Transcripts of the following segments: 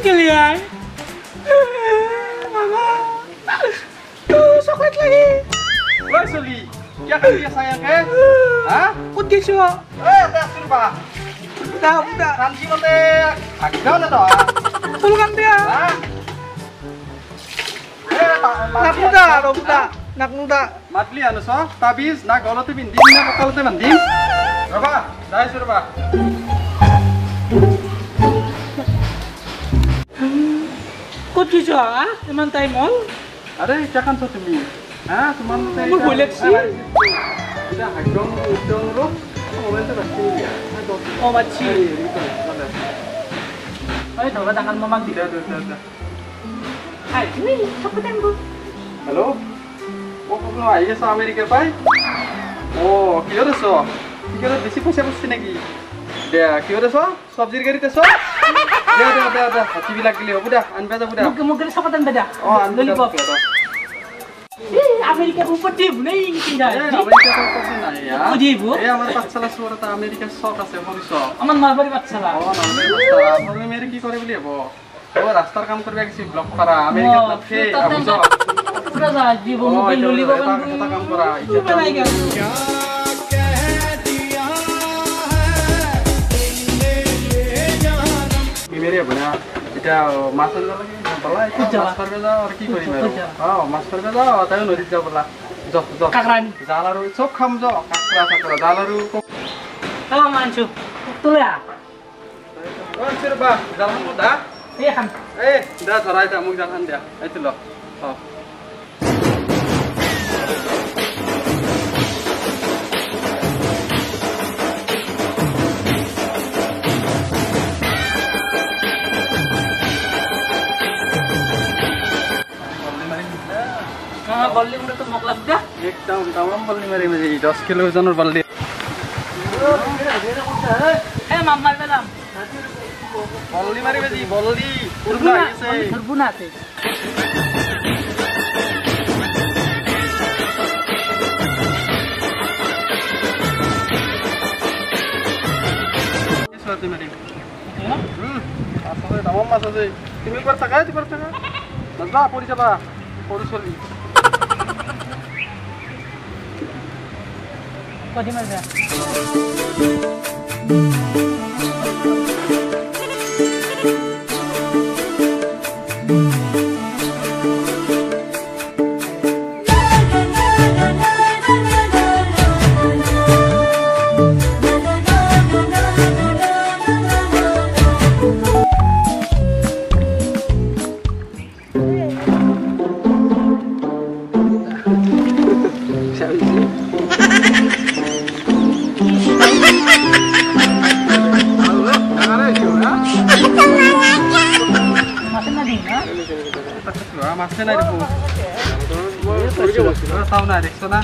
Kalian. Mama. Tuh, coklat lagi. Woi, Suli. क्या कर दिया sayang ke? Hah? Kut gisu. Dah suruh Udah. Nanti mate agak na to. Tulungan dia. Hah? Nak muda. Matli anu so, tabiz na golo te bindim na bakal te bindim. Raba, dai suruh ba. Kut gisu Emang time all? Are क्या kan so tumi? Hah, teman te. Kamu boleh sih. Udah agong udong lo. Momen te basti ya. Oh, baci. Ayo coba tangan mama tidak. Hai, ini cepetan bu. Halo? Oh, kamu aja sa Amerika pai? Oh, kyo desu? Kyo desu besi pose besi lagi. Dia kyo desu? Sabjir gari desu? Dia. Hati bilang gile, udah, anbeda udah. Mungkin cepetan beda. Oh, anbeda. Amerika ऊपर दी नहीं tinggal. Amerika तो पसंद नहीं यार. Oh, di bu? हमारे पास चला सुवर था America shot আছে হরিশো. আমার মারবাড়ি বাচ্চালা। ও না রাস্তা আমি মেরে কি করে বলি বো? ও রাস্তার কাম করবে কি ব্লক করা আমেরিকা না ফে বুঝো। পুরা যা দিব মোবাইল ললি বাবান কথা কাম করা ইজ্জত নাই গেল। क्या कह दिया है मेरे बना এটা মাছ আনবা লাগে বলা মাছ পারবে যাও আর কি করি মারো হ্যাঁ মাছ পারবে যাও তাই নদীত যাও বলা যাও কাকরান জালারু সব খাম যাও কাকড়া কাকড়া জালারু ও মানছু তুলে আ ও সিরবা জালান দা খান দা ধরাই দা মুখ জালান দিয়া আইছিল হ্যাঁ बल्ली मुझे तो मौका लग गया एकदम तमाम बल्ली मेरे में 10 किलो वजन बल्ली ए मामा मैडम बल्ली मारी बेजी बल्ली पुरना ऐसे पुरना थे इस बात मेरी আসলে तमाम মাছ আছে তুমি পারতা মজা পড়ি যাবা পড়ুছলি कधी मजा masih naik bu, tahu naik sana.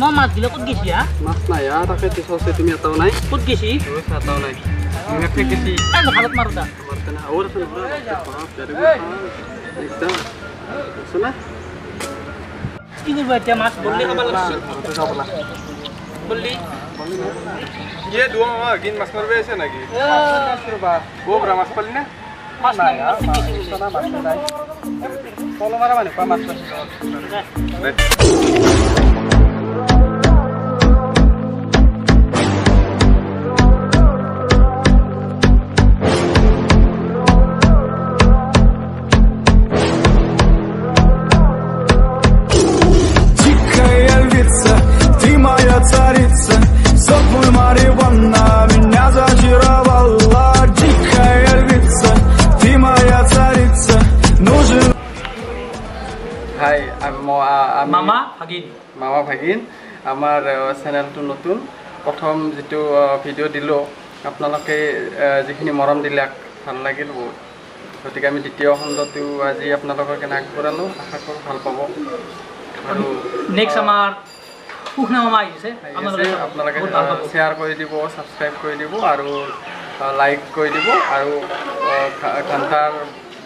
mau mas gila kut gisi ya? Mas na ya, tapi itu sosial itu tahu naik. Kut gisi? Tahu naik. Ngerti gisi. Kan halat maruda. Martena, awal sana. Ekdam. Sana. Ini baca mas boleh apa lagi? Boleh. ये दो मामा गिन मस मरवे से लगी वो ब्रा मस पल्ली ना Mas ना यार सोना मस दाई सोलो मारा माने पा मस Дикая львица, ты моя царица. Сопли Мариванна меня зачаровала. Дикая львица, ты моя царица. Нужен. Hai, Mama Hagin. Mama Bhagin, আমার চ্যানেলটো নতুন প্রথম যেটো ভিডিও দিলো আপোনালোকে যিখিনি মৰম দিলে ভাল লাগিল বহুত গতিকে আমি দ্বিতীয় খণ্ডটো আজি আপোনালোকৰ কেনে আগবঢ়ালো আশা কৰোঁ ভাল পাব আৰু নেক্সট আমাৰ পুখনা মামা আহিছে আপোনালোকে শ্বেয়াৰ কৰি দিব সাবস্ক্ৰাইব কৰি দিব আৰু লাইক কৰি দিব আৰু ঘণ্টাৰ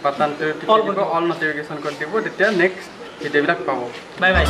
বাটনটো টিপি দিব অল নটিফিকেশ্যন কৰি দিব তেতিয়া নেক্সট ভিডিঅ'বিলাক পাব বাই বাই